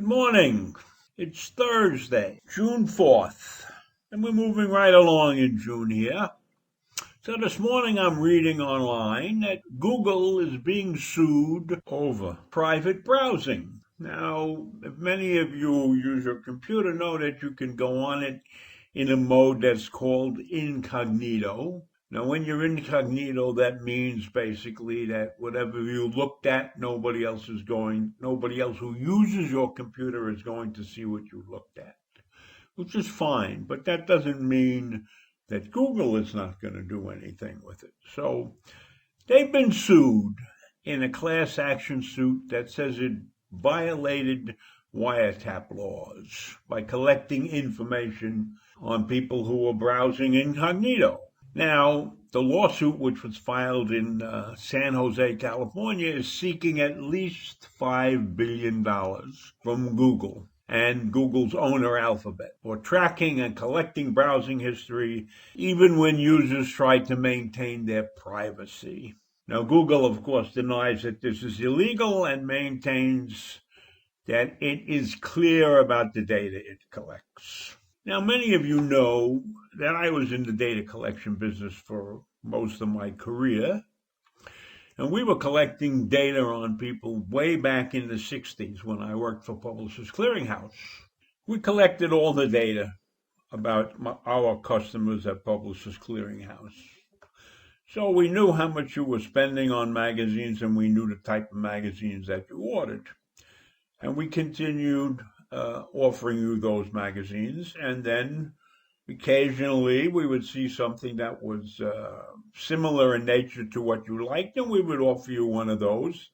Good morning. It's Thursday, June 4th, and we're moving right along in June here. So this morning I'm reading online that Google is being sued over private browsing. Now, if many of you use your computer know that you can go on it in a mode that's called incognito. Now, when you're incognito, that means basically that whatever you looked at, nobody else who uses your computer is going to see what you looked at, which is fine, but that doesn't mean that Google is not going to do anything with it. So they've been sued in a class action suit that says it violated wiretap laws by collecting information on people who were browsing incognito. Now, the lawsuit, which was filed in San Jose, California, is seeking at least $5 billion from Google and Google's owner Alphabet for tracking and collecting browsing history, even when users try to maintain their privacy. Now, Google, of course, denies that this is illegal and maintains that it is clear about the data it collects. Now, many of you know that I was in the data collection business for most of my career, and we were collecting data on people way back in the 60s when I worked for Publishers Clearinghouse. We collected all the data about our customers at Publishers Clearinghouse. So we knew how much you were spending on magazines, and we knew the type of magazines that you ordered. And we continued offering you those magazines, and then occasionally we would see something that was similar in nature to what you liked, and we would offer you one of those.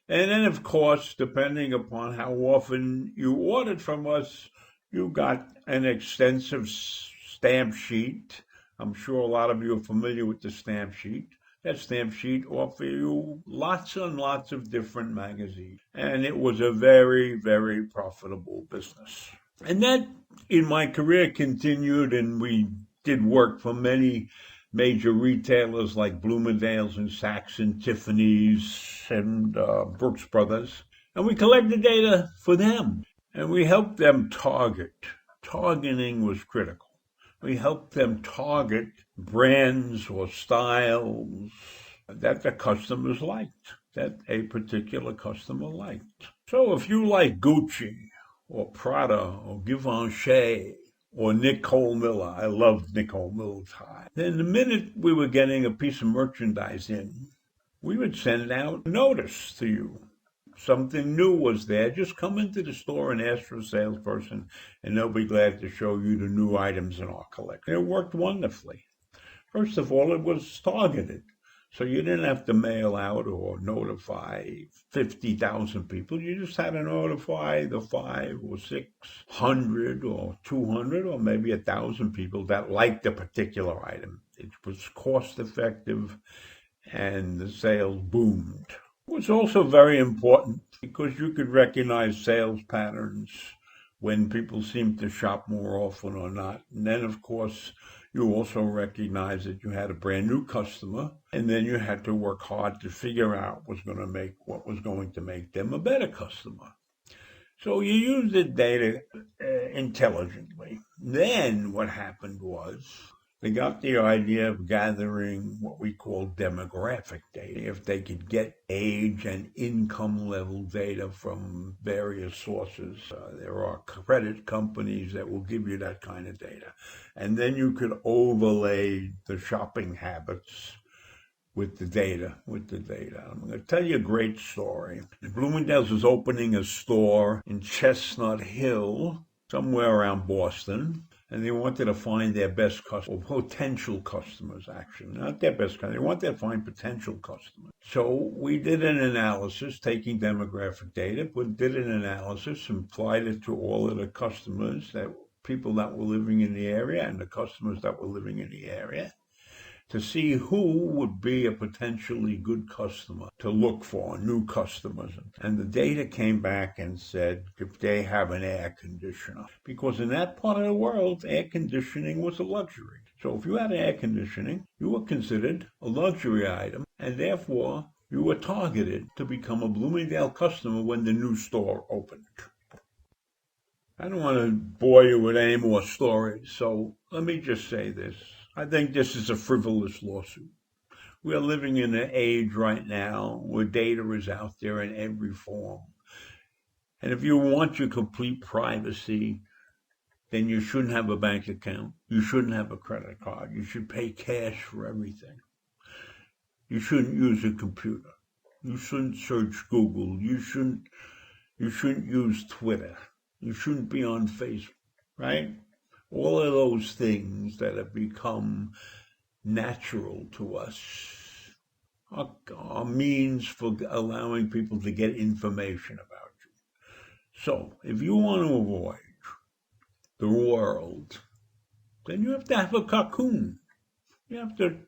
And then, of course, depending upon how often you ordered from us, you got an extensive stamp sheet. I'm sure a lot of you are familiar with the stamp sheet. That stamp sheet offered you lots and lots of different magazines. And it was a very, very profitable business. And that, in my career, continued, and we did work for many major retailers like Bloomingdale's and Saks and Tiffany's and Brooks Brothers. And we collected data for them. And we helped them target. Targeting was critical. We helped them target brands or styles that the customers liked, that a particular customer liked. So if you like Gucci or Prada or Givenchy or Nicole Miller, I loved Nicole Miller's tie, then the minute we were getting a piece of merchandise in, we would send out a notice to you. Something new was there, just come into the store and ask for a salesperson, and they'll be glad to show you the new items in our collection. It worked wonderfully. First of all, it was targeted. So you didn't have to mail out or notify 50,000 people. You just had to notify the 500 or 600 or 200 or maybe 1,000 people that liked a particular item. It was cost effective, and the sales boomed. It was also very important because you could recognize sales patterns when people seemed to shop more often or not. And then, of course, you also recognize that you had a brand new customer, and then you had to work hard to figure out what was going to make them a better customer. So you used the data intelligently. Then what happened was they got the idea of gathering what we call demographic data. If they could get age and income level data from various sources, there are credit companies that will give you that kind of data. And then you could overlay the shopping habits with the data. I'm going to tell you a great story. Bloomingdale's was opening a store in Chestnut Hill, somewhere around Boston. And they wanted to find their best customers, or potential customers, actually. Not their best customers. They wanted to find potential customers. So we did an analysis, taking demographic data, did an analysis and applied it to all of the customers, people that were living in the area and the customers that were living in the area, to see who would be a potentially good customer to look for, new customers. And the data came back and said if they have an air conditioner. Because in that part of the world, air conditioning was a luxury. So if you had air conditioning, you were considered a luxury item, and therefore you were targeted to become a Bloomingdale customer when the new store opened. I don't want to bore you with any more stories, so let me just say this. I think this is a frivolous lawsuit. We are living in an age right now where data is out there in every form. And if you want your complete privacy, then you shouldn't have a bank account. You shouldn't have a credit card. You should pay cash for everything. You shouldn't use a computer. You shouldn't search Google. You shouldn't use Twitter. You shouldn't be on Facebook, right? All of those things that have become natural to us are means for allowing people to get information about you. So if you want to avoid the world, then you have to have a cocoon. You have to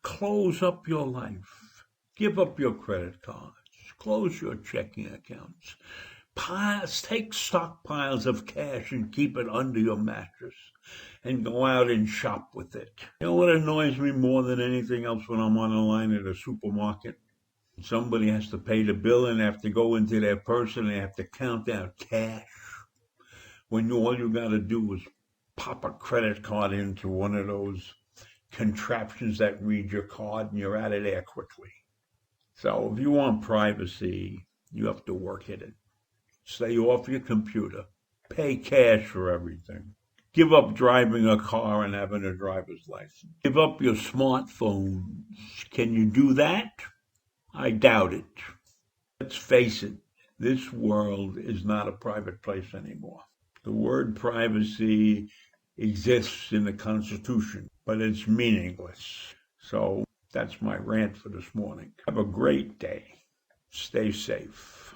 close up your life, give up your credit cards, close your checking accounts, take stockpiles of cash and keep it under your mattress and go out and shop with it. You know what annoys me more than anything else when I'm on the line at a supermarket? Somebody has to pay the bill and they have to go into their purse and they have to count out cash when all you got to do is pop a credit card into one of those contraptions that read your card and you're out of there quickly. So if you want privacy, you have to work at it. Stay off your computer. Pay cash for everything. Give up driving a car and having a driver's license. Give up your smartphones. Can you do that? I doubt it. Let's face it, this world is not a private place anymore. The word privacy exists in the Constitution, but it's meaningless. So that's my rant for this morning. Have a great day. Stay safe.